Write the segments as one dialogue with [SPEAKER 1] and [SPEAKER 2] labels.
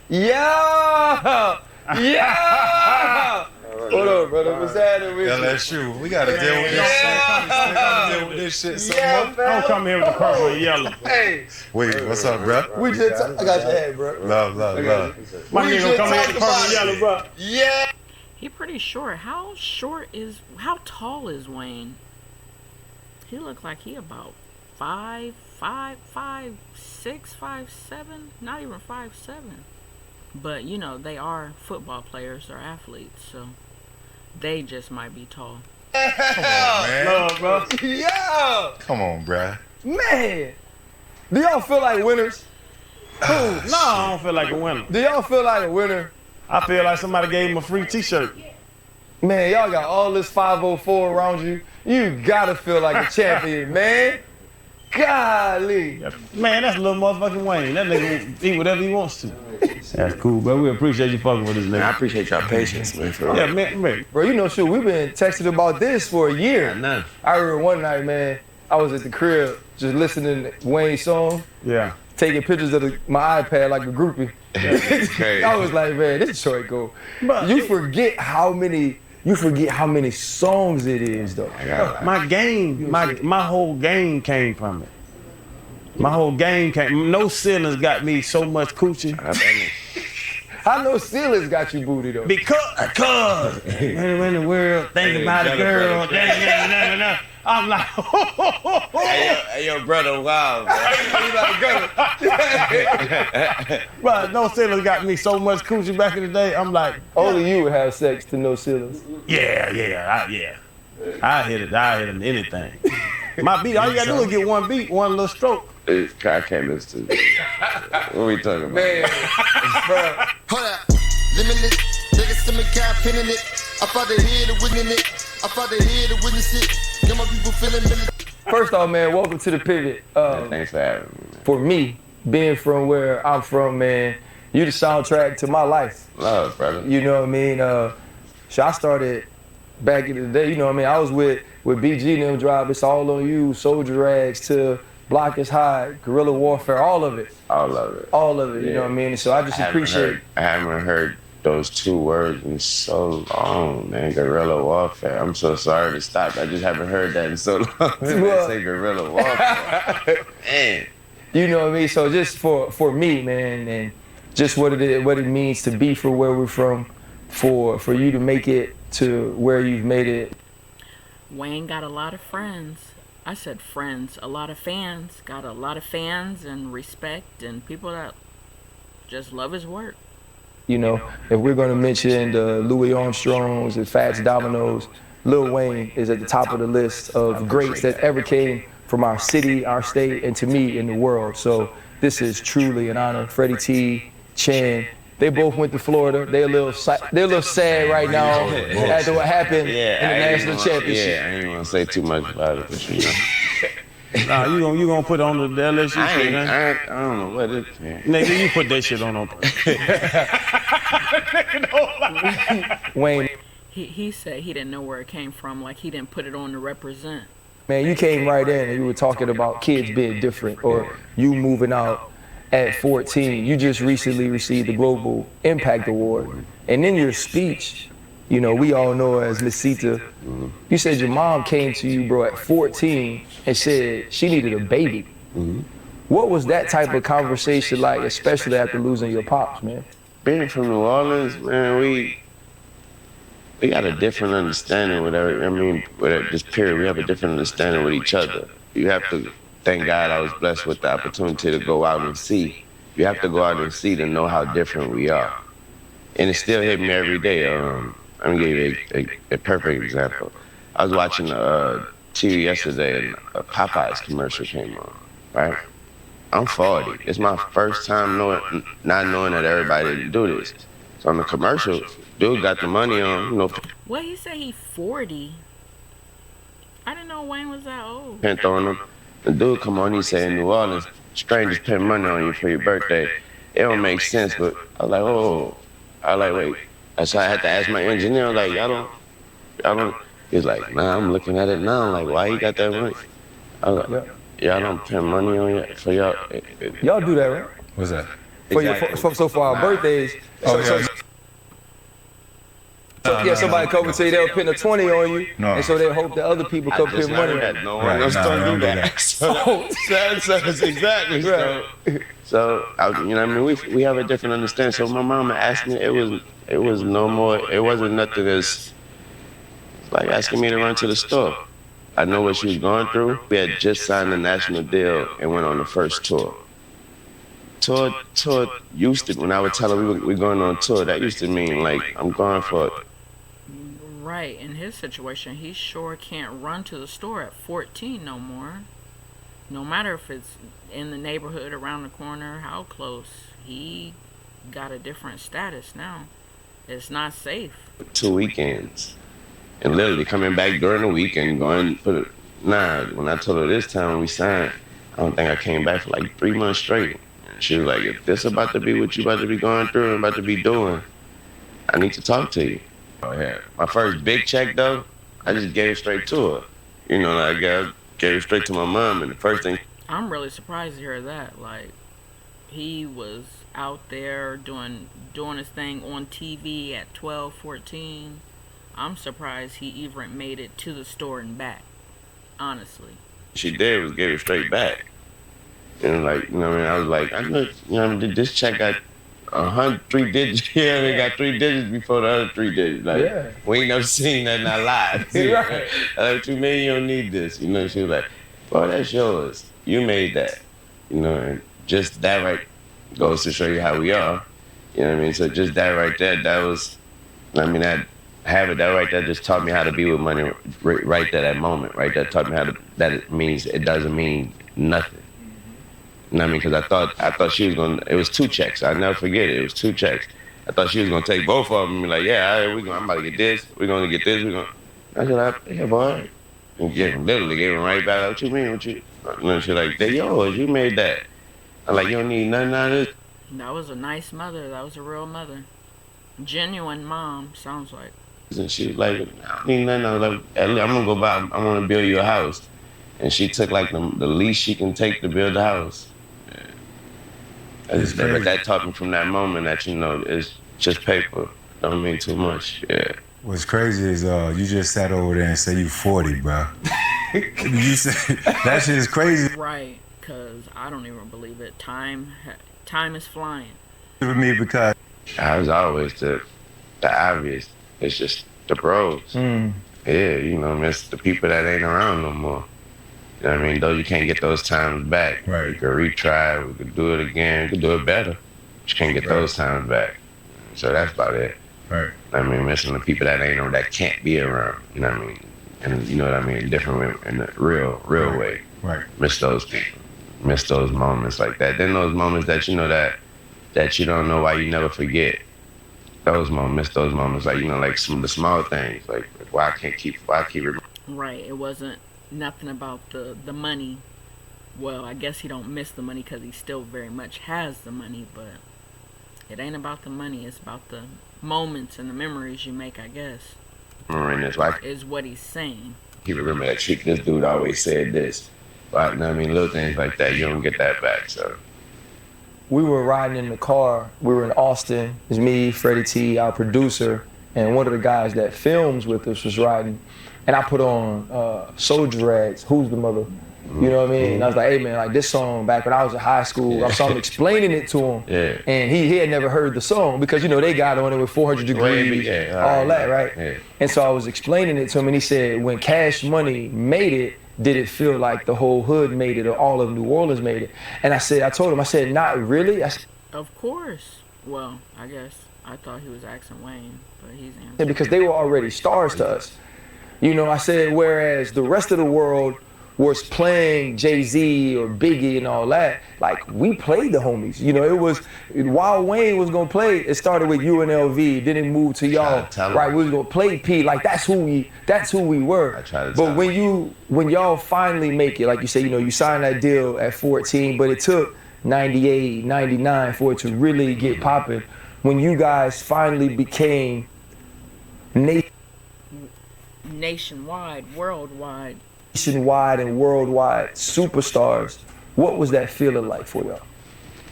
[SPEAKER 1] Yeah! Yeah! Hold on, brother. What's happening with you?
[SPEAKER 2] LSU. We gotta deal with this shit. We gotta deal with this shit some more.
[SPEAKER 3] I don't come here with the purple and yellow.
[SPEAKER 1] Hey.
[SPEAKER 2] Wait, what's up, bro?
[SPEAKER 1] We just I got your head, bro.
[SPEAKER 2] Love.
[SPEAKER 3] My nigga gonna come here with the purple and yellow, bro.
[SPEAKER 1] Yeah.
[SPEAKER 4] He pretty short. How tall is Wayne? He look like he about 5'6", 5'7", not even 5'7". But you know, they are football players or athletes, so they just might be tall.
[SPEAKER 2] Come on, man.
[SPEAKER 3] Love, bro.
[SPEAKER 1] Yeah.
[SPEAKER 2] Come on, bro.
[SPEAKER 1] Man. Do y'all feel like winners?
[SPEAKER 3] No, I don't feel like a winner.
[SPEAKER 1] Do y'all feel like a winner?
[SPEAKER 3] I feel like somebody gave him a free t-shirt.
[SPEAKER 1] Man, y'all got all this 504 around you. You gotta feel like a champion, man. Golly.
[SPEAKER 3] Man, that's a little motherfucking Wayne. That nigga eat whatever he wants to. That's cool, bro. We appreciate you fucking with this nigga.
[SPEAKER 5] I appreciate y'all patience, man. For
[SPEAKER 3] Yeah, man.
[SPEAKER 1] Bro, you know, shoot, we've been texting about this for a year.
[SPEAKER 5] I know.
[SPEAKER 1] I remember one night, man, I was at the crib just listening to Wayne's song,
[SPEAKER 3] Yeah.
[SPEAKER 1] taking pictures of my iPad like a groupie.
[SPEAKER 5] Crazy.
[SPEAKER 1] I was like, man, this short go.
[SPEAKER 3] But
[SPEAKER 1] You forget how many songs it is, though.
[SPEAKER 3] my game, my whole game came from it. My whole game came. No ceilings got me so much coochie.
[SPEAKER 1] I know Silas got you booty, though.
[SPEAKER 3] Because when the world think about a girl, I'm like,
[SPEAKER 5] Hey, yo, brother, wow, bro.
[SPEAKER 3] bro, no ceilings got me so much coochie back in the day. I'm like,
[SPEAKER 1] Only you would have sex to no Silas.
[SPEAKER 3] yeah. I hit it anything. My beat, all you gotta do is get one beat, one little stroke.
[SPEAKER 5] I can't listen to this. What are we talking about?
[SPEAKER 1] Man, bro.
[SPEAKER 6] Hold up, limitless. Niggas to me cap pinning it. I fought the head of winning it. I fought the head of witness it. Got my people feeling
[SPEAKER 1] First off, man, welcome to the pivot.
[SPEAKER 5] Thanks for having me, man.
[SPEAKER 1] For me, being from where I'm from, man, you the soundtrack to my life.
[SPEAKER 5] Love, brother.
[SPEAKER 1] You know what I mean? So I started back in the day, you know what I mean? I was with BG and them drive, It's All On You, Soldier Rags to Block Is High, Guerrilla Warfare, all of it.
[SPEAKER 5] All of it.
[SPEAKER 1] All of it, you
[SPEAKER 5] Yeah.
[SPEAKER 1] know what I mean? And so I just appreciate
[SPEAKER 5] I haven't heard those two words in so long, man. Guerrilla warfare. I'm so sorry to stop. I just haven't heard that in so long. I say guerrilla warfare. Man.
[SPEAKER 1] You know what I mean? So just for me, man, and just what it means to be from where we're from, for you to make it to where you've made it.
[SPEAKER 4] Wayne got a lot of friends. I said friends, a lot of fans. Got a lot of fans and respect and people that just love his work.
[SPEAKER 1] You know, if we're going to mention the Louis Armstrongs and Fats Dominoes, Lil Wayne is at the top of the list of greats that ever came from our city, our state, and to me, in the world. So this is truly an honor. Freddie T, Chan, they both went to Florida. They're a little sad right now after what happened in the national championship.
[SPEAKER 5] Yeah, I ain't want to say too much about it, but you know.
[SPEAKER 3] Nah, you gonna put on the LSU shit, huh?
[SPEAKER 5] I don't know what it is, man.
[SPEAKER 3] Nigga, you put that shit on.
[SPEAKER 1] Wayne,
[SPEAKER 4] He said he didn't know where it came from, like he didn't put it on to represent.
[SPEAKER 1] man, you came right in and you were talking about kids being different or you moving out at 14. You just recently received the Global Impact Award. And in your speech, you know, we all know her as Miss Sita. You said your mom came to you, bro, at 14 and said she needed a baby. What was that type of conversation like, especially after losing your pops, man?
[SPEAKER 5] Being from New Orleans, man, we got a different understanding with this period. We have a different understanding with each other. You have to thank God I was blessed with the opportunity to go out and see. You have to go out and see to know how different we are. And it still hit me every day. I'm gonna give you a perfect example. I was watching TV yesterday and a Popeyes commercial came on, right? I'm 40. It's my first time not knowing that everybody didn't do this. So on the commercial, dude got the money on, you know.
[SPEAKER 4] What, he said he 40? I didn't know Wayne was that old.
[SPEAKER 5] Pent on him. The dude come on, he say in New Orleans, strangers put money on you for your birthday. It don't make sense, but I was like, wait. So I had to ask my engineer, like, y'all don't. He's like, nah, I'm looking at it now. I'm like, why you got that money? I was like, y'all don't put money on you for y'all.
[SPEAKER 1] Y'all do that, right?
[SPEAKER 2] What's that?
[SPEAKER 1] So for our birthdays. So somebody come and say they'll pin a 20 on you, and so they hope that other people come pin money on you.
[SPEAKER 5] No one else don't do that. So exactly.
[SPEAKER 1] Right.
[SPEAKER 5] So you know, what I mean, we have a different understanding. So my mama asked me, it was no more. It wasn't nothing as like asking me to run to the store. I know what she was going through. We had just signed a national deal and went on the first tour. Tour used to, when I would tell her we're going on tour, that used to mean like I'm going for it.
[SPEAKER 4] Right, in his situation, he sure can't run to the store at 14 no more. No matter if it's in the neighborhood, around the corner, how close, he got a different status now. It's not safe.
[SPEAKER 5] 2 weekends. And literally coming back during the weekend, going for the, when I told her this time when we signed, I don't think I came back for like 3 months straight. She was like, if this about to be what you about to be going through and about to be doing, I need to talk to you. Oh, yeah. My first big check, though, I just gave it straight to her. You know, like I gave it straight to my mom, and the first thing...
[SPEAKER 4] I'm really surprised to hear that. Like, he was out there doing his thing on TV at 12, 14. I'm surprised he even made it to the store and back, honestly.
[SPEAKER 5] She did was give it straight back. And like, you know what I mean? I was like, I know, you know, this check got 3 digits. Yeah, they got 3 digits before the other 3 digits. Like, we ain't never seen that in our lives. Right. Like, what you mean you don't need this? You know, she was like, bro, that's yours. You made that. You know, and just that right goes to show you how we are. You know what I mean? So just that right there, that was, I mean, that habit, that right there just taught me how to be with money right there, that moment, right? That taught me how to, that it means, it doesn't mean nothing. You know what I mean? Because I thought she was going to, it was 2 checks. I'll never forget it. It was 2 checks. I thought she was going to take both of them and be like, yeah, all right, I'm about to get this. We're going to get this. I said, yeah, boy. And literally gave him right back. What you mean? What you? And she's like, they're yours. You made that. I'm like, you don't need nothing out of this.
[SPEAKER 4] That was a nice mother. That was a real mother. Genuine mom, sounds like.
[SPEAKER 5] And she was like, I don't need nothing. I was like, I'm going to go buy, I want to build you a house. And she took like the least she can take to build the house. But that taught me from that moment that, you know, it's just paper. Don't mean too much. Yeah.
[SPEAKER 7] What's crazy is you just sat over there and said you 40, bro. You said that shit is crazy.
[SPEAKER 4] Right, because I don't even believe it. Time is flying.
[SPEAKER 7] With me because
[SPEAKER 5] I was always the obvious. It's just the bros. Yeah, you know, it's the people that ain't around no more. You know what I mean? Though you can't get those times back.
[SPEAKER 7] Right.
[SPEAKER 5] You can retry, we could do it again, we could do it better. But you can't get those times back. So that's about it.
[SPEAKER 7] Right.
[SPEAKER 5] I mean, missing the people that ain't that can't be around. You know what I mean? And you know what I mean? Different in the real way.
[SPEAKER 7] Right.
[SPEAKER 5] Miss those people. Miss those moments like that. Then those moments that you know that you don't know why you never forget. Those moments, miss those moments, like, you know, like some of the small things, like why I keep it.
[SPEAKER 4] Right. It wasn't nothing about the money. Well, I guess he don't miss the money because he still very much has the money, but it ain't about the money. It's about the moments and the memories you make, I guess.
[SPEAKER 5] Remembering this, like,
[SPEAKER 4] is what he's saying.
[SPEAKER 5] He remember that shit. This dude always said this. But you know what I mean, little things like that, you don't get that back. So
[SPEAKER 1] we were riding in the car. We were in Austin. It's me, Freddie T, our producer, and one of the guys that films with us was riding. And I put on Soldier Rags, Who's the Mother? You know what I mean? And I was like, hey man, like this song back when I was in high school, I'm explaining it to him.
[SPEAKER 5] Yeah.
[SPEAKER 1] And he had never heard the song because, you know, they got on it with 400 degrees, all that, right?
[SPEAKER 5] Yeah.
[SPEAKER 1] And so I was explaining it to him and he said, when Cash Money made it, did it feel like the whole hood made it or all of New Orleans made it? And I told him, not really.
[SPEAKER 4] Of course. Well, I guess I thought he was asking Wayne, but he's answering.
[SPEAKER 1] Because they were already stars to us. You know, I said, whereas the rest of the world was playing Jay-Z or Biggie and all that, like we played the homies. You know, it was, while Wayne was gonna play, it started with UNLV, then it moved to y'all, right? We was gonna play P, like that's who we were. But when y'all finally make it, like you say, you know, you signed that deal at 14, but it took 98, 99 for it to really get popping. When you guys finally became
[SPEAKER 4] nationwide, worldwide
[SPEAKER 1] and worldwide superstars, what was that feeling like for y'all?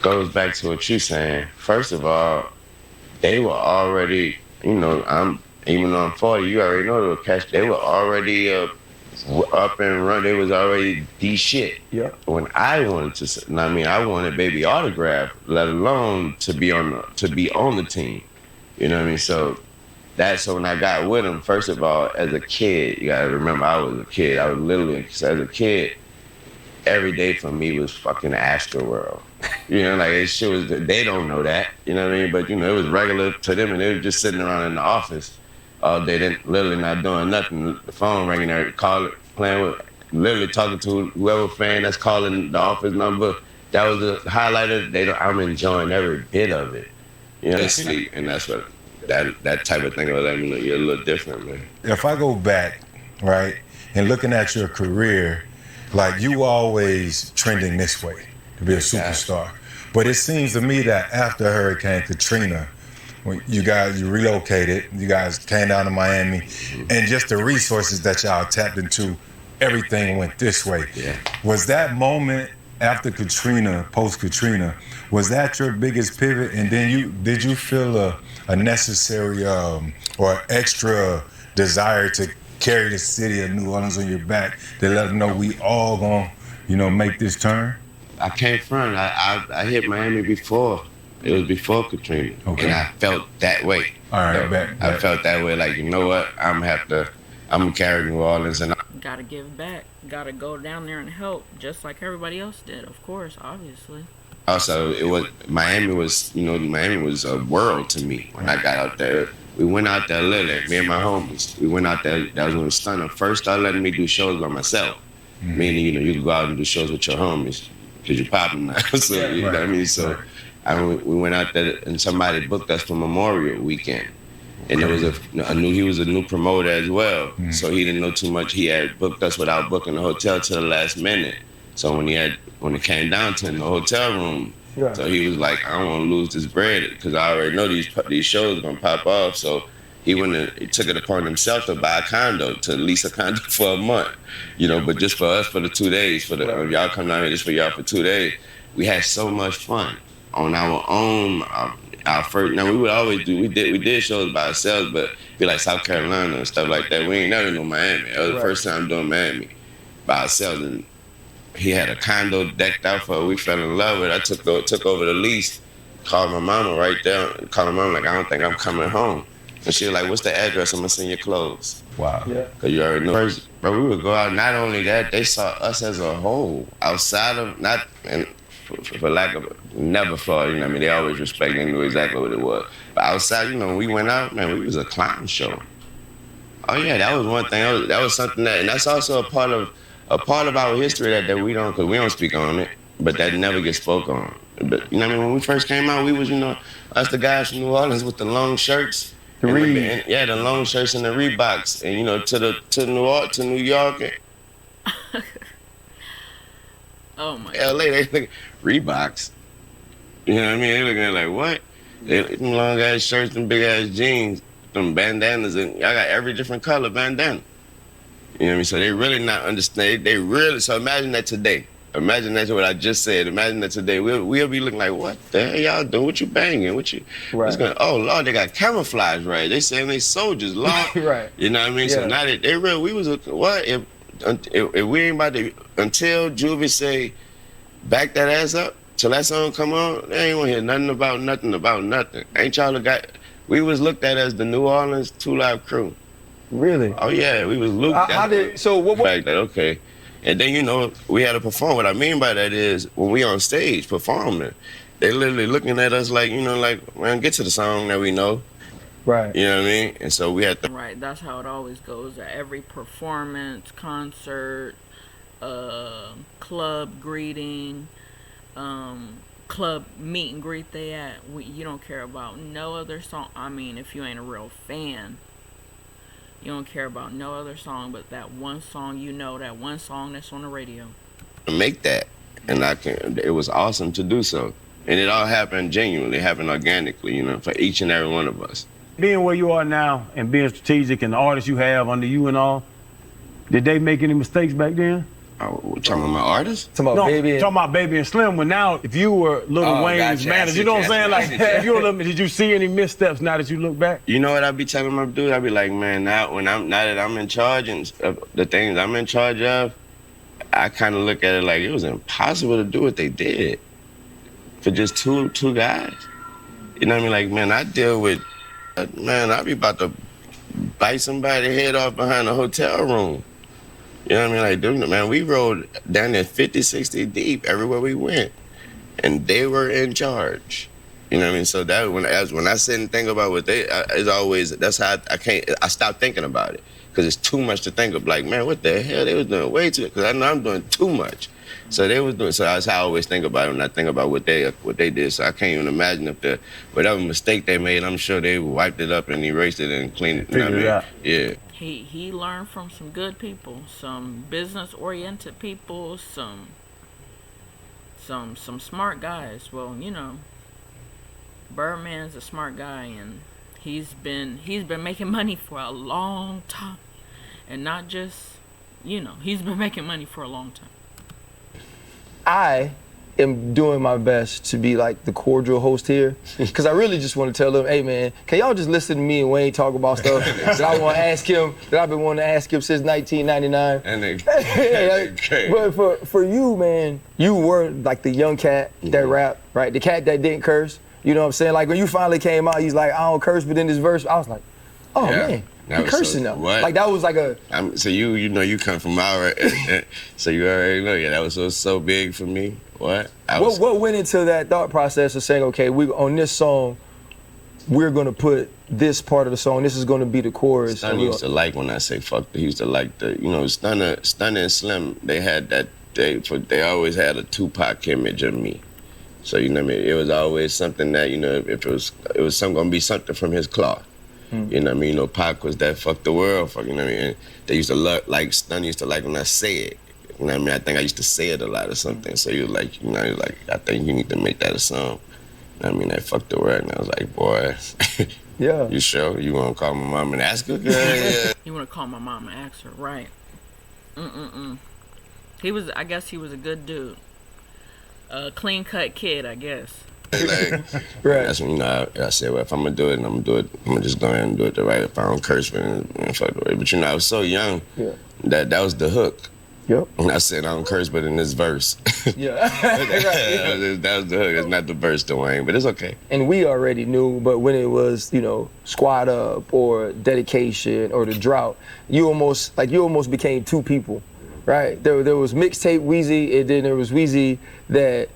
[SPEAKER 5] goes back to what you're saying. First of all, they were already, even though I'm 40, you already know they were catch. They were already up and run. They was already the shit.
[SPEAKER 1] Yeah.
[SPEAKER 5] When I wanted to, I wanted Baby autograph, let alone to be on the team. You know what I mean? So when I got with him, first of all, as a kid, you gotta remember I was a kid. I was literally, as a kid, every day for me was fucking Astroworld. Like shit was, they don't know that, you know what I mean? But it was regular to them, and they were just sitting around in the office all day, literally not doing nothing. The phone ringing there, playing with, literally talking to whoever fan that's calling the office number. That was the highlighter. I'm enjoying every bit of it. Sleep, and that's what that type of thing will let me know you're a little different, man.
[SPEAKER 7] If I go back, right, and looking at your career, like you always trending this way to be a superstar. But it seems to me that after Hurricane Katrina, when you relocated, you guys came down to Miami, and just the resources that y'all tapped into, everything went this way.
[SPEAKER 5] Yeah.
[SPEAKER 7] Was that moment after Katrina, post Katrina, was that your biggest pivot? And then did you feel a necessary or extra desire to carry the city of New Orleans on your back to let them know we all gonna, make this turn?
[SPEAKER 5] I came from, I hit Miami before. It was before Katrina.
[SPEAKER 7] Okay.
[SPEAKER 5] And I felt that way.
[SPEAKER 7] All right,
[SPEAKER 5] So
[SPEAKER 7] back.
[SPEAKER 5] I felt that way, like, you know what? I'm gonna carry New Orleans, and
[SPEAKER 4] Gotta give back. Gotta go down there and help, just like everybody else did, of course, obviously.
[SPEAKER 5] also Miami was a world to me when I got out there. We went out there literally, me and my homies. We went out there, that was when Stunner first started letting me do shows by myself.
[SPEAKER 7] Mm-hmm.
[SPEAKER 5] Meaning, you could go out and do shows with your homies, because you're popping now. So, you know what I mean? So we went out there and somebody booked us for Memorial Weekend. And there was he was a new promoter as well. Mm-hmm. So he didn't know too much. He had booked us without booking the hotel till the last minute. So when it came down to the hotel room, so he was like, I don't want to lose this bread, because I already know these shows are gonna pop off. So he took it upon himself to buy a condo, to lease a condo for a month, but just for us for the 2 days, y'all come down here just for y'all for 2 days. We had so much fun on our own. Our first, now we did shows by ourselves, but be like South Carolina and stuff like that. We ain't never doing Miami. That was the first time doing Miami by ourselves, and he had a condo decked out for it. We fell in love with it. I took over the lease, called my mama right there, called my mama like, I don't think I'm coming home. And she was like, what's the address? I'm gonna send you clothes.
[SPEAKER 7] Wow.
[SPEAKER 1] Yeah.
[SPEAKER 5] Cause you already know. First, but we would go out, not only that, they saw us as a whole, outside of, not, and for lack of, never thought, they always respected, they knew exactly what it was. But outside, when we went out, man, we was a clown show. Oh yeah, that was one thing, that was something and that's also a part of our history that we don't, because we don't speak on it, but that never gets spoke on. But when we first came out, we was, us the guys from New Orleans with the long shirts. The long shirts and the Reeboks, and to New York.
[SPEAKER 4] Oh my
[SPEAKER 5] God. LA, they think Reeboks. You know what I mean? They looking at like, what? Them long ass shirts and big ass jeans, them bandanas, and I got every different color bandana. You know what I mean? So they really not understand. So imagine that today. Imagine that's what I just said. Imagine that today. We'll be looking like, what the hell y'all doing? What you banging? What you? Right. Oh Lord, they got camouflage, right? They saying they soldiers, Lord.
[SPEAKER 1] Right.
[SPEAKER 5] You know what I mean? Yeah. So now they real. We was what if we ain't about to, until Juvie say back that ass up till that song come on, they ain't want to hear nothing about nothing. Ain't y'all the guy? We was looked at as the New Orleans 2 Live Crew.
[SPEAKER 1] Really?
[SPEAKER 5] Oh yeah, we was looked at.
[SPEAKER 1] So what?
[SPEAKER 5] Fact that okay. And then, we had to perform. What I mean by that is, when we on stage performing, they literally looking at us like, man, get to the song that we know.
[SPEAKER 1] Right.
[SPEAKER 5] You know what I mean? And so we had to.
[SPEAKER 4] Right, that's how it always goes. At every performance, concert, club greeting, club meet and greet you don't care about no other song. I mean, if you ain't a real fan, you don't care about no other song but that one song, that one song that's on the radio.
[SPEAKER 5] Make that, and it was awesome to do so. And it all happened genuinely, happened organically, for each and every one of us.
[SPEAKER 3] Being where you are now and being strategic and the artists you have under you and all, did they make any mistakes back then?
[SPEAKER 5] Oh, talking about my artist?
[SPEAKER 1] Talking about
[SPEAKER 3] No,
[SPEAKER 1] Baby.
[SPEAKER 3] talking about Baby and Slim. When now, if you were Lil
[SPEAKER 5] Oh,
[SPEAKER 3] Wayne's
[SPEAKER 5] gotcha.
[SPEAKER 3] manager, you know what I'm saying? Like, if you were Lil, did you see any missteps now that you look back?
[SPEAKER 5] You know what I be telling my dude? I be like, man, now that I'm in charge and the things I'm in charge of, I kind of look at it like it was impossible to do what they did for just two guys. You know what I mean? Like, man, I deal with, man, I be about to bite somebody's head off behind a hotel room. You know what I mean? Like, dude, man, we rode down there 50, 60 deep everywhere we went, and they were in charge. You know what I mean? So that when I sit and think about what it's always, that's how I stop thinking about it because it's too much to think of. Like, man, what the hell? They was doing way too, because I know I'm doing too much. So they was doing, so that's how I always think about it when I think about what they did. So I can't even imagine if whatever mistake they made, I'm sure they wiped it up and erased it and cleaned it. You know what I mean? Yeah.
[SPEAKER 4] He learned from some good people, some business-oriented people, some smart guys. Well, you know, Birdman's a smart guy, and he's been making money for a long time, and not just, you know, he's been making money for a long time.
[SPEAKER 1] I am doing my best to be like the cordial host here, because I really just want to tell them, hey man, can y'all just listen to me and Wayne talk about stuff that I want to ask him, that I've been wanting to ask him since 1999.
[SPEAKER 5] And
[SPEAKER 1] But for you, man, you were like the young cat that rap, right? The cat that didn't curse. You know what I'm saying? Like when you finally came out, he's like, I don't curse, but in this verse, I was like, oh man, you cursing now.
[SPEAKER 5] What?
[SPEAKER 1] Like that was like a.
[SPEAKER 5] So you know you come from our, so you already know. Yeah, that was so big for me. What went into that thought process of saying, okay, we on this song, we're gonna put this part of the song. This is gonna be the chorus. Stunner used to like when I say fuck. He used to like the, you know, Stunner and Slim. They had that. They always had a Tupac image of me. So you know what I mean. It was always something that, you know, if it was gonna be something from his cloth. You know what I mean? You know, Pac was that fuck the world, fuck, you know what I mean? And they used to like Stunner used to like when I say it. You know what I mean? I think I used to say it a lot or something. So you like, you know, like, I think you need to make that a song. You know what I mean? That fuck the world. And I was like, boy,
[SPEAKER 1] yeah.
[SPEAKER 5] You sure? You wanna call my mom and ask her? Yeah.
[SPEAKER 4] You wanna call my mom and ask her, right? I guess he was a good dude. A clean-cut kid, I guess.
[SPEAKER 5] Like,
[SPEAKER 1] right.
[SPEAKER 5] That's when, you know, I said, well, if I'm gonna do it, I'm gonna just go ahead and do it the right. If I don't curse, and fuck the way. But you know, I was so young that was the hook.
[SPEAKER 1] Yep.
[SPEAKER 5] And I said I don't curse, but in this verse.
[SPEAKER 1] Yeah.
[SPEAKER 5] That was the hook. It's not the verse, Dwayne, but it's okay.
[SPEAKER 1] And we already knew, but when it was, you know, Squad Up or Dedication or The Drought, you almost became two people, right? There was mixtape Weezy, and then there was Weezy that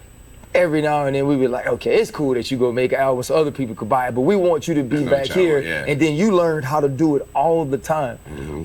[SPEAKER 1] every now and then we be like, okay, it's cool that you go make an album so other people could buy it, but we want you to be back here.
[SPEAKER 5] Yeah.
[SPEAKER 1] And then you learned how to do it all the time.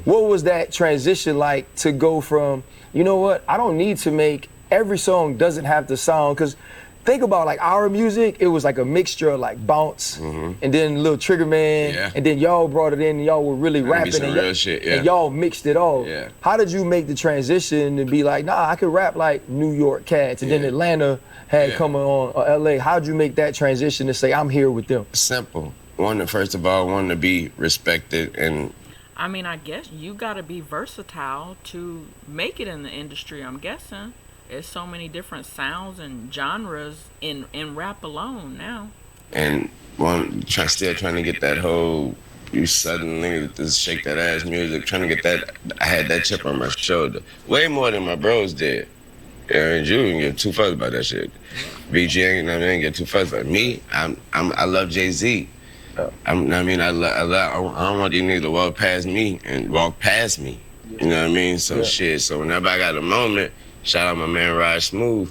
[SPEAKER 1] What was that transition like to go from, you know what, I don't need to make, every song doesn't have to sound, because think about like our music, it was like a mixture of like bounce and then Lil Trigger Man, and then y'all brought it in and y'all were really rapping and,
[SPEAKER 5] real shit,
[SPEAKER 1] and y'all mixed it all.
[SPEAKER 5] Yeah.
[SPEAKER 1] How did you make the transition to be like, nah, I could rap like New York cats, and then Atlanta had coming on, or LA? How'd you make that transition to say, I'm here with them?
[SPEAKER 5] Simple. First of all, wanting to be respected. And
[SPEAKER 4] I mean, I guess you gotta be versatile to make it in the industry, I'm guessing. There's so many different sounds and genres in rap alone now. And
[SPEAKER 5] still trying to get that whole, you suddenly just shake that ass music, trying to get that. I had that chip on my shoulder way more than my bros did. And you didn't get too fussed about that shit. BG ain't, I didn't get too fussed about it. Me, I love Jay-Z. I don't want these niggas to walk past me and walk past me. You know what I mean? So shit. So whenever I got a moment, shout out my man Raj Smooth.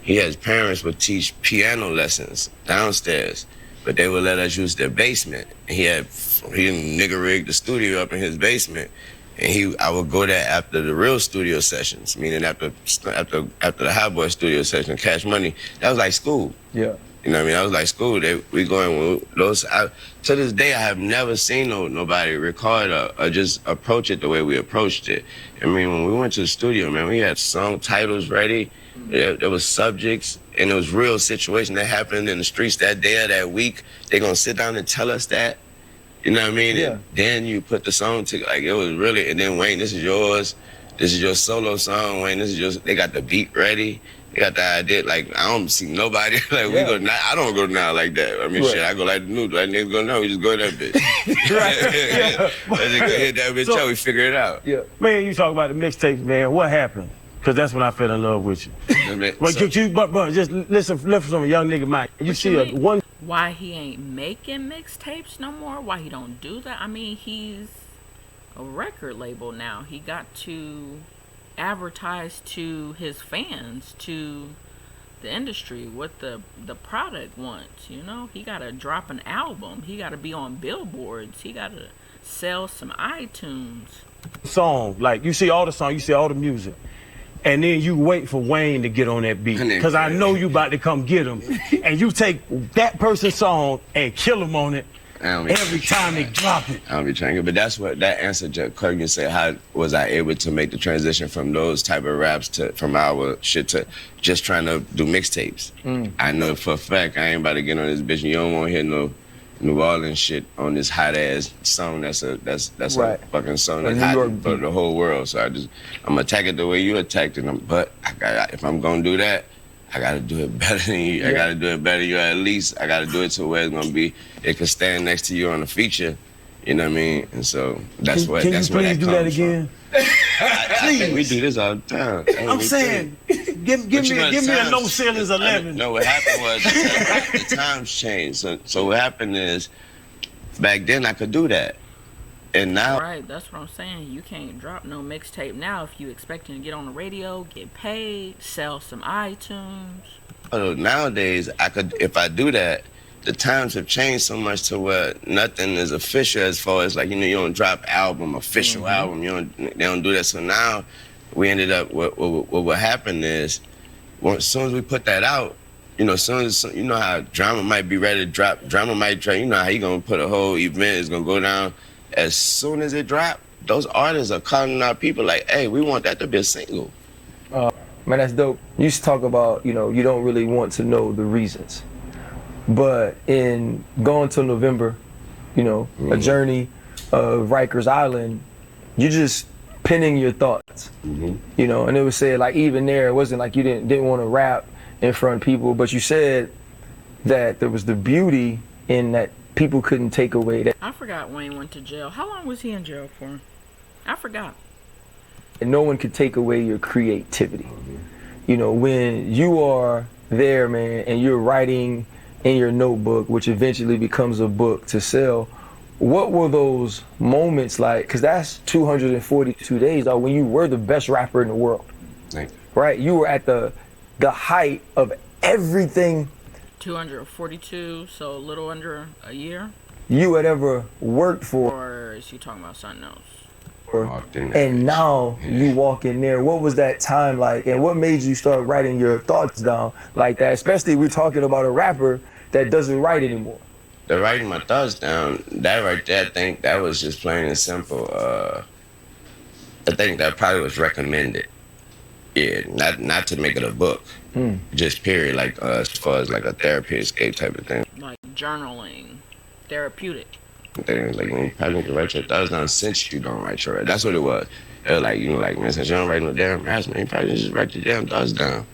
[SPEAKER 5] His parents would teach piano lessons downstairs, but they would let us use their basement. He nigga rigged the studio up in his basement, and I would go there after the real studio sessions, meaning after the Hot Boy studio session, Cash Money. That was like school. Yeah. You know what I mean? I was like school. We going with those. To this day, I have never seen nobody record or just approach it the way we approached it. I mean, when we went to the studio, man, we had song titles ready. There was subjects, and it was real situation that happened in the streets that day or that week. They're gonna sit down and tell us that. You know what I mean? Yeah. And then you put the song together. Like, it was really, and then Wayne, this is yours. this is your solo song, Wayne. This is your. They got the beat ready. They got the idea. Like I don't see nobody. Like we go now. I don't go now like that. I mean, shit. I go like the new. Like niggas go now. We just go in that bitch. Let's just go hit that bitch out. We figure it out.
[SPEAKER 1] Yeah.
[SPEAKER 3] Man, you talk about the mixtapes, man. What happened? Because that's when I fell in love with you. But just listen from a young nigga mind. You see a one.
[SPEAKER 4] Why he ain't making mixtapes no more? Why he don't do that? I mean, he's a record label now. He got to advertise to his fans, to the industry, what the product wants. You know, he got to drop an album. He got to be on billboards. He got to sell some iTunes.
[SPEAKER 3] Song, like you see all the songs, you see all the music. And then you wait for Wayne to get on that beat. Because I know you about to come get him. And you take that person's song and kill him on it every time they drop it.
[SPEAKER 5] I don't be trying to, but that's what that answer Kurgan said. How was I able to make the transition from those type of raps from our shit to just trying to do mixtapes? I know for a fact I ain't about to get on this bitch. You don't want to hear no New Orleans shit on this hot ass song. That's a fucking song that's hot for the whole world. So I'm attack it the way you attacked it. But if I'm gonna do that, I gotta do it better than you. Yeah. I gotta do it better than you. At least I gotta do it to where it's gonna be. It could stand next to you on the feature. You know what I mean? And so that's what.
[SPEAKER 3] Can
[SPEAKER 5] that's
[SPEAKER 3] you
[SPEAKER 5] where
[SPEAKER 3] please
[SPEAKER 5] that
[SPEAKER 3] do that
[SPEAKER 5] comes
[SPEAKER 3] again?
[SPEAKER 5] Please. We do this all the time.
[SPEAKER 3] I'm saying, give me a no ceilings 11.
[SPEAKER 5] No, what happened was the times changed. So what happened is, back then I could do that, and now.
[SPEAKER 4] Right, that's what I'm saying. You can't drop no mixtape now if you expecting to get on the radio, get paid, sell some iTunes.
[SPEAKER 5] Nowadays, I could, if I do that, the times have changed so much to where nothing is official as far as like, you don't drop official album. They don't do that. So now we ended up, what happened is, as soon as we put that out, as soon as, you know how Drama might be ready to drop, Drama might try, you know how he gonna put a whole event, it's gonna go down. As soon as it drop, those artists are calling out people like, hey, we want that to be a single.
[SPEAKER 1] Man, that's dope. You used to talk about, you don't really want to know the reasons. But in going to November, a journey of Rikers Island, you just penning your thoughts, and it was said like even there, it wasn't like you didn't want to rap in front of people, but you said that there was the beauty in that people couldn't take away that.
[SPEAKER 4] I forgot Wayne went to jail. How long was he in jail for? I forgot.
[SPEAKER 1] And no one could take away your creativity. When you are there, man, and you're writing in your notebook, which eventually becomes a book to sell, what were those moments like? Because that's 242 days, when you were the best rapper in the world.
[SPEAKER 5] Thank you.
[SPEAKER 1] Right? You were at the height of everything.
[SPEAKER 4] 242, so a little under a year.
[SPEAKER 1] You had ever worked for.
[SPEAKER 4] Or is you talking about something else?
[SPEAKER 1] And now you walk in there. What was that time like? And what made you start writing your thoughts down like that? Especially we're talking about a rapper that doesn't write anymore.
[SPEAKER 5] The writing my thoughts down, that right there, I think that was just plain and simple. I think that probably was recommended. Yeah, not to make it a book, just period, like as far as like a therapy escape type of thing.
[SPEAKER 4] Like journaling, therapeutic.
[SPEAKER 5] Things like, you probably need to write your thoughts down since you don't write your. That's what it was. It was like, man, since you don't write no damn raps, man, you probably just write your damn thoughts down.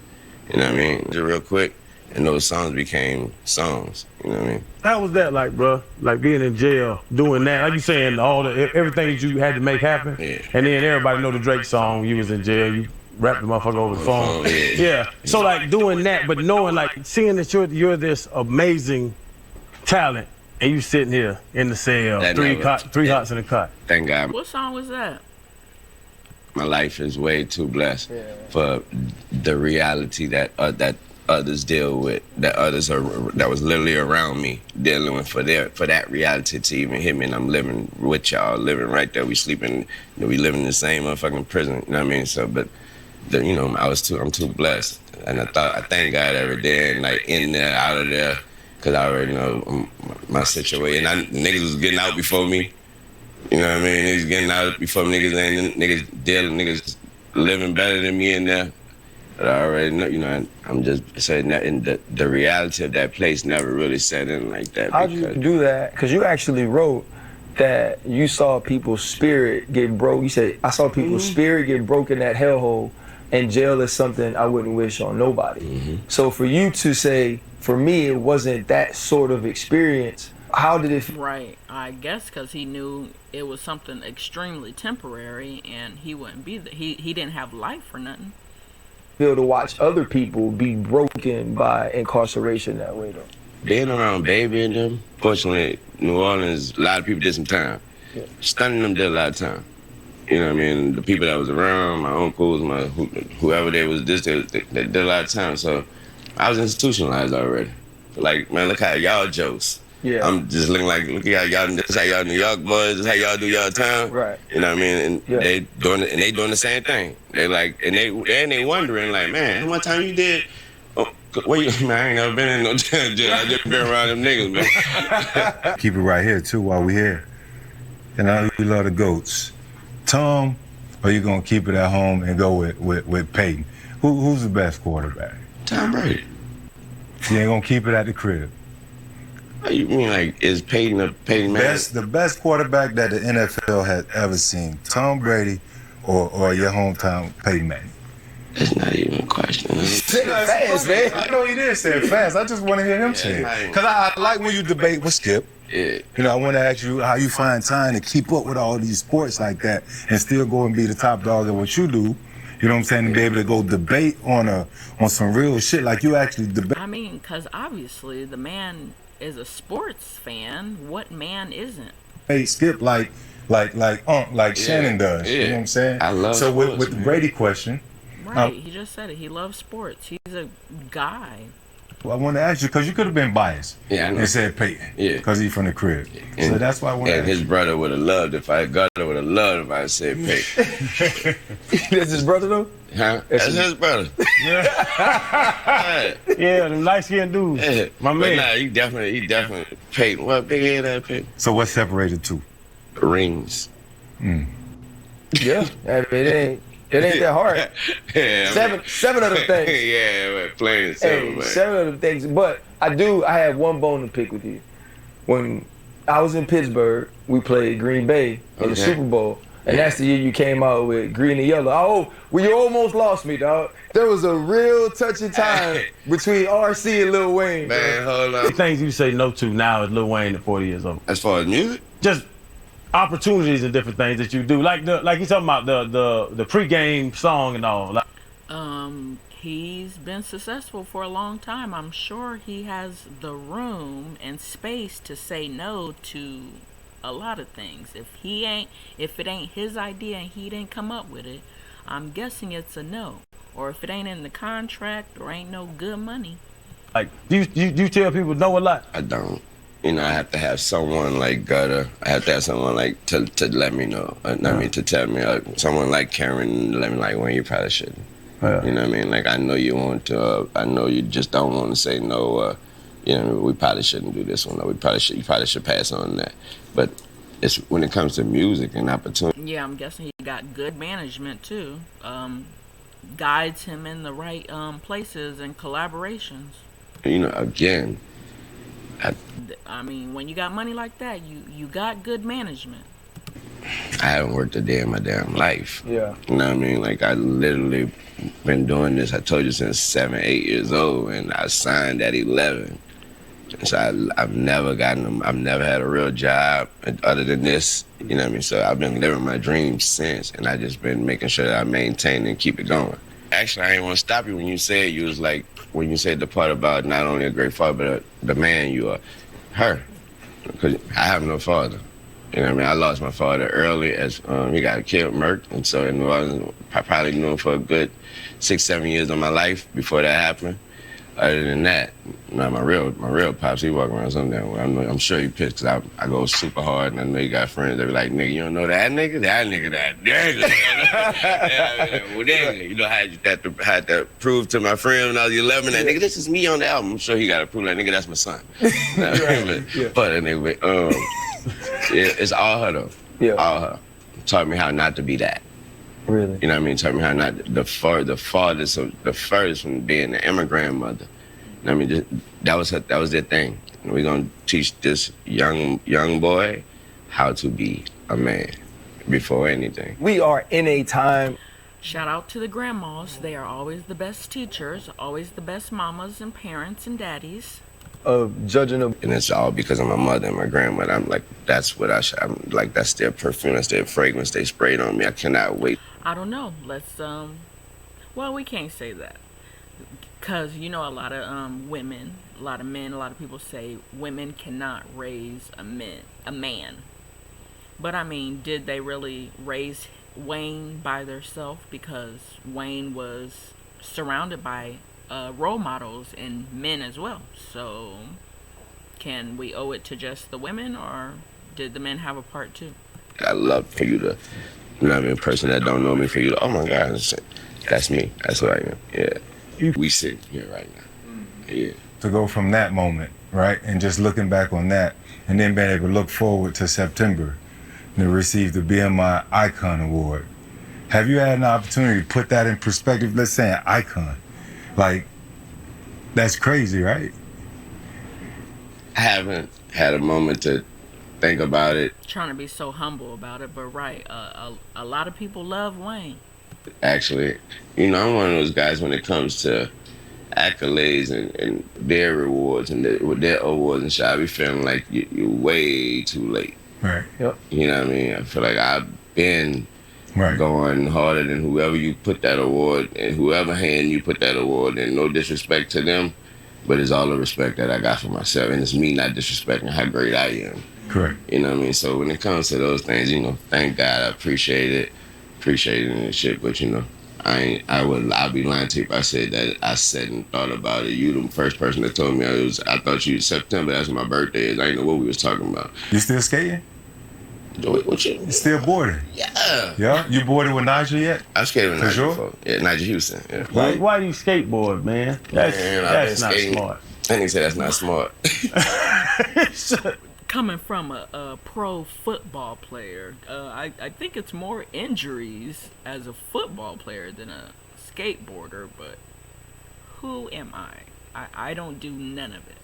[SPEAKER 5] You know what I mean? Just real quick, and those songs became songs. You know what I mean?
[SPEAKER 3] How was that like, bro? Like being in jail, doing that, like you saying, everything that you had to make happen, and then everybody know the Drake song. You was in jail, you rapped the motherfucker over the phone. Yeah. So like doing that, but knowing, like seeing that you're this amazing talent. And you sitting here in the cell, three hots in the cot.
[SPEAKER 5] Thank God.
[SPEAKER 4] What song was that?
[SPEAKER 5] My life is way too blessed for the reality that others deal with, that was literally around me dealing with for that reality to even hit me. And I'm living with y'all, living right there. We sleeping, we live in the same motherfucking prison. You know what I mean? So, but I'm too blessed, and I thank God every day, and like in there, out of there. Cause I already know my situation. Niggas was getting out before me. You know what I mean? Niggas getting out before niggas, and niggas living better than me in there. But I already know, I'm just saying that in the reality of that place never really set in like that.
[SPEAKER 1] How'd you do that? Cause you actually wrote that you saw people's spirit get broke. You said, I saw people's spirit get broken in that hellhole, and jail is something I wouldn't wish on nobody. So for you to say, for me, it wasn't that sort of experience, how did it feel?
[SPEAKER 4] Right. I guess because he knew it was something extremely temporary, and he wouldn't be there. He didn't have life for nothing.
[SPEAKER 1] Feel to watch other people be broken by incarceration that way, though?
[SPEAKER 5] Being around Baby and them, fortunately, New Orleans, a lot of people did some time. Stunning them did a lot of time. You know what I mean? The people that was around, my uncles, whoever they was, they did a lot of time. So I was institutionalized already. Like, man, look how y'all jokes.
[SPEAKER 1] Yeah.
[SPEAKER 5] I'm just looking like, look at y'all, this how y'all New York boys, this how y'all do y'all time.
[SPEAKER 1] Right.
[SPEAKER 5] You know what I mean? And they doing the same thing. They like, and they wondering like, man, how much time you did? Oh, where you, man, I ain't never been in no jail. I just been around them niggas, man.
[SPEAKER 7] Keep it right here too while we here. And I know you love the GOATs. Tom, or you gonna keep it at home and go with Peyton? Who's the best quarterback?
[SPEAKER 5] Tom Brady.
[SPEAKER 7] You ain't gonna keep it at the crib.
[SPEAKER 5] You mean like, is Peyton Manning?
[SPEAKER 7] The best quarterback that the NFL has ever seen, Tom Brady or your hometown Peyton Manning?
[SPEAKER 5] That's not even a question.
[SPEAKER 1] Say it fast, man.
[SPEAKER 7] I know he did say it fast. I just want to hear him say it. Because I like when you debate with Skip.
[SPEAKER 5] Yeah.
[SPEAKER 7] You know, I want to ask you how you find time to keep up with all these sports like that and still go and be the top dog at what you do. You know what I'm saying? To be able to go debate on some real shit like you actually debate.
[SPEAKER 4] I mean, because obviously the man is a sports fan. What man isn't?
[SPEAKER 7] Hey, Skip like Shannon does.
[SPEAKER 5] Yeah.
[SPEAKER 7] You know what I'm saying?
[SPEAKER 5] I love
[SPEAKER 7] so
[SPEAKER 5] sports,
[SPEAKER 7] with the Brady question.
[SPEAKER 4] Right. He just said it. He loves sports. He's a guy.
[SPEAKER 7] Well, I want to ask you because you could have been biased.
[SPEAKER 5] Yeah, I know.
[SPEAKER 7] And said Peyton.
[SPEAKER 5] Yeah.
[SPEAKER 7] Because he's from the crib.
[SPEAKER 5] And,
[SPEAKER 7] so that's why I want to
[SPEAKER 5] and
[SPEAKER 7] ask
[SPEAKER 5] his
[SPEAKER 7] you.
[SPEAKER 5] brother would have loved if I said Peyton.
[SPEAKER 1] That's his brother, though?
[SPEAKER 5] Huh? That's his brother.
[SPEAKER 3] Yeah, them light-skinned dudes.
[SPEAKER 5] Yeah.
[SPEAKER 3] My
[SPEAKER 5] But
[SPEAKER 3] man.
[SPEAKER 5] nah, he definitely Peyton. What big head that Peyton?
[SPEAKER 7] So what separated two?
[SPEAKER 5] Rings.
[SPEAKER 1] Yeah. I mean, it ain't that hard.
[SPEAKER 5] Yeah,
[SPEAKER 1] Seven of the things.
[SPEAKER 5] Yeah, man, plain and simple,
[SPEAKER 1] Hey,
[SPEAKER 5] man.
[SPEAKER 1] 7 of the things. But I have one bone to pick with you. When I was in Pittsburgh, we played Green Bay in the Super Bowl. And that's the year you came out with green and yellow. Oh, well, you almost lost me, dog. There was a real touching time between RC and Lil Wayne.
[SPEAKER 5] Man, hold
[SPEAKER 3] The
[SPEAKER 5] on.
[SPEAKER 3] things you say no to now is Lil Wayne at 40 years old.
[SPEAKER 5] As far as music?
[SPEAKER 3] Just opportunities and different things that you do. Like you talking about the pregame song and all. Like,
[SPEAKER 4] He's been successful for a long time. I'm sure he has the room and space to say no to a lot of things. If it ain't his idea and he didn't come up with it, I'm guessing it's a no. Or if it ain't in the contract or ain't no good money.
[SPEAKER 3] like do you tell people no a lot?
[SPEAKER 5] I don't. You know, I have to have someone like Gutter. I have to have someone like to let me know. I mean, to tell me. Someone like Karen let me like, when you probably shouldn't.
[SPEAKER 3] Yeah.
[SPEAKER 5] You know what I mean? Like, I know you want to. I know you just don't want to say no. You know, we probably shouldn't do this one. Or you probably should pass on that. But it's when it comes to music and opportunity.
[SPEAKER 4] Yeah, I'm guessing he got good management too. Guides him in the right places and collaborations.
[SPEAKER 5] You know, again.
[SPEAKER 4] I mean, when you got money like that, you got good management.
[SPEAKER 5] I haven't worked a day in my damn life.
[SPEAKER 1] Yeah.
[SPEAKER 5] You know what I mean? Like, I literally been doing this, I told you, since 7, 8 years old, and I signed at 11. And so I've never had a real job other than this. You know what I mean? So I've been living my dreams since, and I just been making sure that I maintain and keep it going. Actually, I didn't want to stop you when you said you was like, when you said the part about not only a great father, but the man you are. Her. Because I have no father. You know what I mean? I lost my father early as he got killed, murked. And so in New Orleans, I probably knew him for a good 6, 7 years of my life before that happened. Other than that, my real pops, he walk around some damn way. I'm sure he pissed because I go super hard, and I know he got friends that be like, nigga, you don't know that nigga? That nigga. Well, nigga, you know, I had to prove to my friend when I was 11 that, nigga, this is me on the album. I'm sure he got to prove that, nigga, that's my son. But anyway, yeah, it's all her, though.
[SPEAKER 1] Yeah.
[SPEAKER 5] All her. Taught me how not to be that.
[SPEAKER 1] Really?
[SPEAKER 5] You know what I mean? Taught me how not the first from being an immigrant mother. You know what I mean? That was their thing. We're gonna teach this young boy how to be a man before anything.
[SPEAKER 1] We are in a time.
[SPEAKER 4] Shout out to the grandmas. They are always the best teachers, always the best mamas and parents and daddies.
[SPEAKER 1] Of judging them.
[SPEAKER 5] And it's all because of my mother and my grandmother. I'm like, that's what I'm like, that's their perfume, that's their fragrance they sprayed on me. I cannot wait.
[SPEAKER 4] I don't know. Let's, well, we can't say that. Because, you know, a lot of women, a lot of men, a lot of people say women cannot raise a man. But, I mean, did they really raise Wayne by themselves? Because Wayne was surrounded by role models and men as well. So, can we owe it to just the women, or did the men have a part too?
[SPEAKER 5] I love for you to, you know what I mean, a person that don't know me, for you to, oh my God, that's me. That's who I am. Yeah. We sit here right now. Yeah.
[SPEAKER 7] To go from that moment, right, and just looking back on that, and then being able to look forward to September and to receive the BMI Icon Award. Have you had an opportunity to put that in perspective? Let's say an icon. Like, that's crazy, right?
[SPEAKER 5] I haven't had a moment to think about it.
[SPEAKER 4] Trying to be so humble about it, but right, a lot of people love Wayne.
[SPEAKER 5] Actually, you know, I'm one of those guys when it comes to accolades and their rewards and with their awards and shit, I be feeling like you're way too late.
[SPEAKER 7] Right.
[SPEAKER 1] Yep.
[SPEAKER 5] You know what I mean? I feel like I've been going harder than whoever you put that award in, whoever hand you put that award in. No disrespect to them, but it's all the respect that I got for myself, and it's me not disrespecting how great I am.
[SPEAKER 7] Correct.
[SPEAKER 5] You know what I mean? So when it comes to those things, you know, thank God, I appreciate it and shit. But you know, I'll be lying to you if I said that I sat and thought about it. You the first person that told me I thought you September. That's when my birthday is. I didn't know what we was talking about.
[SPEAKER 7] You still skating?
[SPEAKER 5] What you?
[SPEAKER 7] You still boarding?
[SPEAKER 5] Yeah.
[SPEAKER 7] Yeah. You boarded with Nigel yet?
[SPEAKER 5] I've skated with Nigel
[SPEAKER 7] sure?
[SPEAKER 5] before. Yeah, Nigel Houston. Yeah.
[SPEAKER 3] Why do you skateboard, man? That's not smart.
[SPEAKER 5] And he said that's not smart.
[SPEAKER 4] Coming from a pro football player, I think it's more injuries as a football player than a skateboarder, but who am I? I don't do none of it.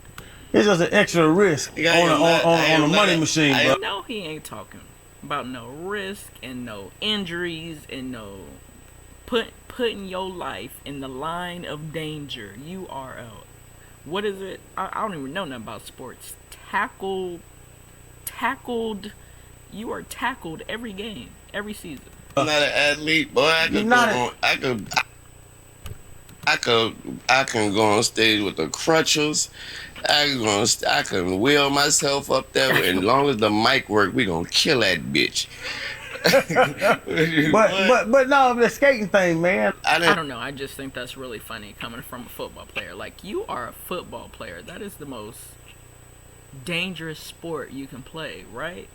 [SPEAKER 3] It's just an extra risk on a money machine, bro.
[SPEAKER 4] No, he ain't talking about no risk and no injuries and no putting your life in the line of danger. You are what is it? I don't even know nothing about sports. Tackled. You are tackled every game, every season.
[SPEAKER 5] I'm not an athlete, boy. I can go on stage with the crutches. I can wheel myself up there. And as long as the mic work, we gonna kill that bitch.
[SPEAKER 3] but no, the skating thing, man.
[SPEAKER 4] I don't know. I just think that's really funny coming from a football player. Like, you are a football player. That is the most dangerous sport you can play, right?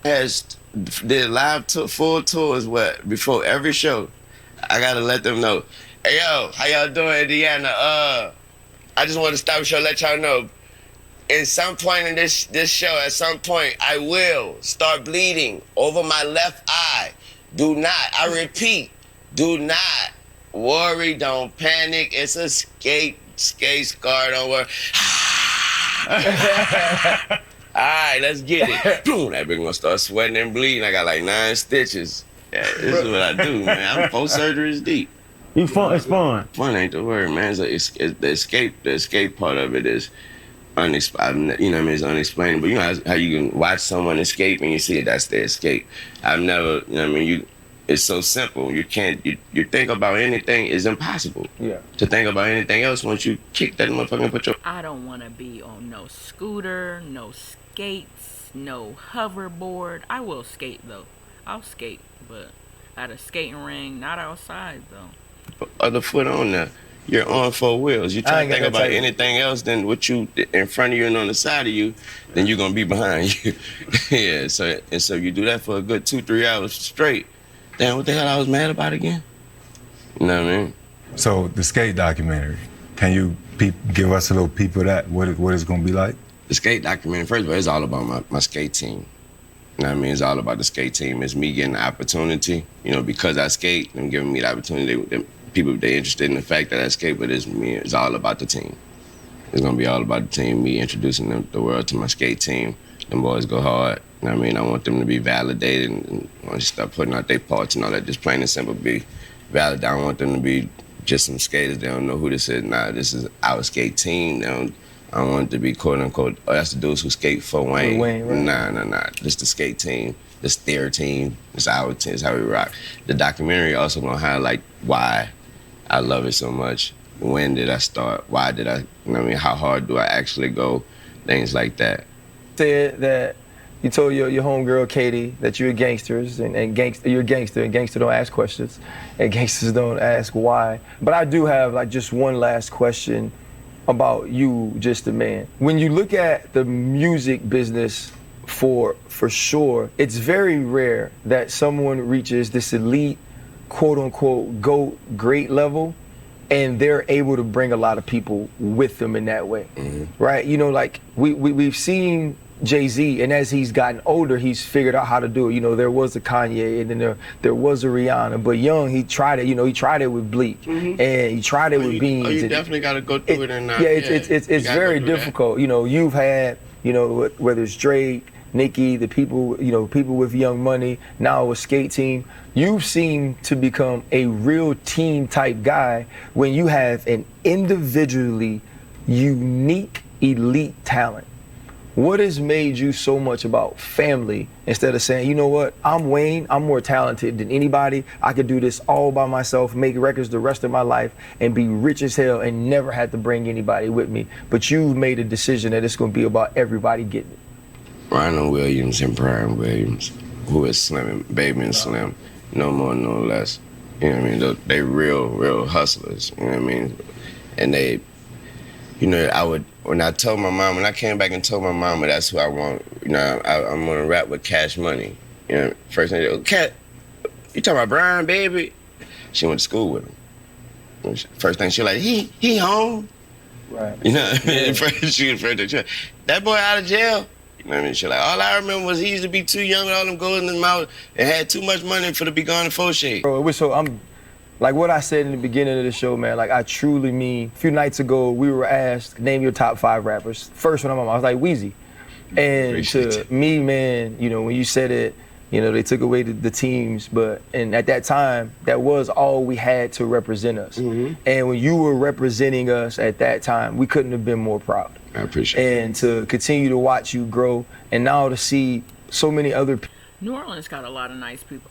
[SPEAKER 5] Has did live full tours before every show. I gotta let them know. Hey yo, how y'all doing, Indiana? I just want to stop the show, let y'all know. In some point in this show, at some point, I will start bleeding over my left eye. Do not, I repeat, do not worry, don't panic. It's a skate scar, don't worry. All right, let's get it. Boom, that bitch gonna start sweating and bleeding. I got like 9 stitches. Yeah, this is what I do, man. I'm 4 surgeries deep.
[SPEAKER 3] It's fun.
[SPEAKER 5] Fun ain't the word, man. It's the escape part of it is unexplainable. You know what I mean? It's unexplainable. You know how you can watch someone escape and you see it, that's their escape. I've never, you know what I mean? It's so simple. You can't, you think about anything is impossible.
[SPEAKER 1] Yeah.
[SPEAKER 5] To think about anything else once you kick that motherfucker and put your...
[SPEAKER 4] I don't want to be on no scooter, no skates, no hoverboard. I will skate, though. I'll skate, but at a skating ring, not outside, though.
[SPEAKER 5] Other foot on there. You're on 4 wheels. You try to think about anything else than what you in front of you and on the side of you, then you're gonna be behind you. Yeah. So you do that for a good 2-3 hours straight. Damn, what the hell I was mad about again? You know what I mean?
[SPEAKER 7] So the skate documentary, can you give us a little peep of that? What it's gonna be like?
[SPEAKER 5] The skate documentary, first of all, it's all about my skate team. You know what I mean? It's all about the skate team. It's me getting the opportunity. You know, because I skate, them giving me the opportunity. People, they interested in the fact that I skate, but it's me. It's all about the team. It's gonna be all about the team, me introducing the world to my skate team. Them boys go hard. You know what I mean? I want them to be validated and want to start putting out their parts and all that. Just plain and simple, be validated. I don't want them to be just some skaters. They don't know who this is. Nah, this is our skate team. I don't want it to be quote unquote, oh, that's the dudes who skate for Wayne.
[SPEAKER 1] Wayne, right.
[SPEAKER 5] Nah. This the skate team. This their team. It's our team. It's how we rock. The documentary also gonna highlight why I love it so much. When did I start? Why did I, you know what I mean? How hard do I actually go? Things like that.
[SPEAKER 1] Said that you told your homegirl Katie that you're gangsters and you're a gangster and gangsters don't ask questions and gangsters don't ask why. But I do have like just one last question about you, just a man. When you look at the music business for sure, it's very rare that someone reaches this elite, quote unquote, GOAT, great level, and they're able to bring a lot of people with them in that way, right? You know, like we've seen Jay-Z, and as he's gotten older, he's figured out how to do it. You know, there was a Kanye, and then there was a Rihanna, but young, he tried it. You know, he tried it with Bleak, and he tried it with Beans.
[SPEAKER 5] Oh, you definitely got to go through it or not.
[SPEAKER 1] Yeah, it's very difficult. You know, you've had, you know, whether it's Drake, Nicki, the people, you know, people with Young Money, now a skate team. You've seemed to become a real team type guy when you have an individually unique elite talent. What has made you so much about family instead of saying, you know what, I'm Wayne, I'm more talented than anybody. I could do this all by myself, make records the rest of my life, and be rich as hell and never have to bring anybody with me. But you've made a decision that it's going to be about everybody getting it.
[SPEAKER 5] Rhino Williams and Brian Williams, who is Slim and Baby and Slim, no more, no less. You know what I mean? They real hustlers. You know what I mean? And they, you know, when I came back and told my mama that's who I want, you know, I'm gonna rap with Cash Money. You know, first thing, oh, Cat, you talking about Brian, baby? She went to school with him. First thing she like, he home.
[SPEAKER 1] Right.
[SPEAKER 5] You know what I mean? She was afraid that boy out of jail. You know what I mean? She like, all I remember was he used to be too young with all them gold in his mouth and had too much money for to be gone to Fauché.
[SPEAKER 1] Bro, I'm like what I said in the beginning of the show, man, like I truly mean, a few nights ago, we were asked, name your top 5 rappers. First one I was like, Weezy. And to me, man, you know, when you said it, you know, they took away the teams, and at that time, that was all we had to represent us. And when you were representing us at that time, we couldn't have been more proud.
[SPEAKER 5] I appreciate it.
[SPEAKER 1] And to continue to watch you grow, and now to see so many other people.
[SPEAKER 4] New Orleans got a lot of nice people.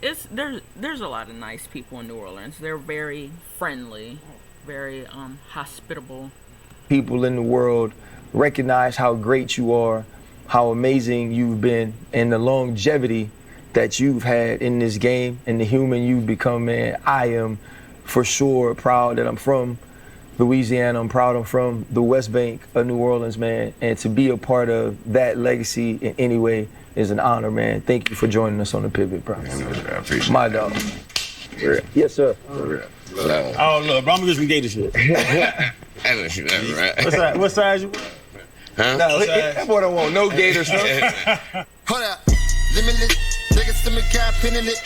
[SPEAKER 4] There's a lot of nice people in New Orleans. They're very friendly, very hospitable.
[SPEAKER 1] People in the world recognize how great you are, how amazing you've been, and the longevity that you've had in this game and the human you've become, man. I am for sure proud that I'm from Louisiana. I'm proud I'm from the West Bank of New Orleans, man. And to be a part of that legacy in any way is an honor, man. Thank you for joining us on The Pivot, bro.
[SPEAKER 5] I appreciate
[SPEAKER 1] My dog. Yes, sir.
[SPEAKER 3] Oh, look, bro, I'm gonna get some gator shit.
[SPEAKER 5] Right.
[SPEAKER 3] What size you want?
[SPEAKER 5] Huh?
[SPEAKER 1] No, that boy don't want no gators, huh?
[SPEAKER 6] Hold up. Limitless. Niggas to me, cap pinning it.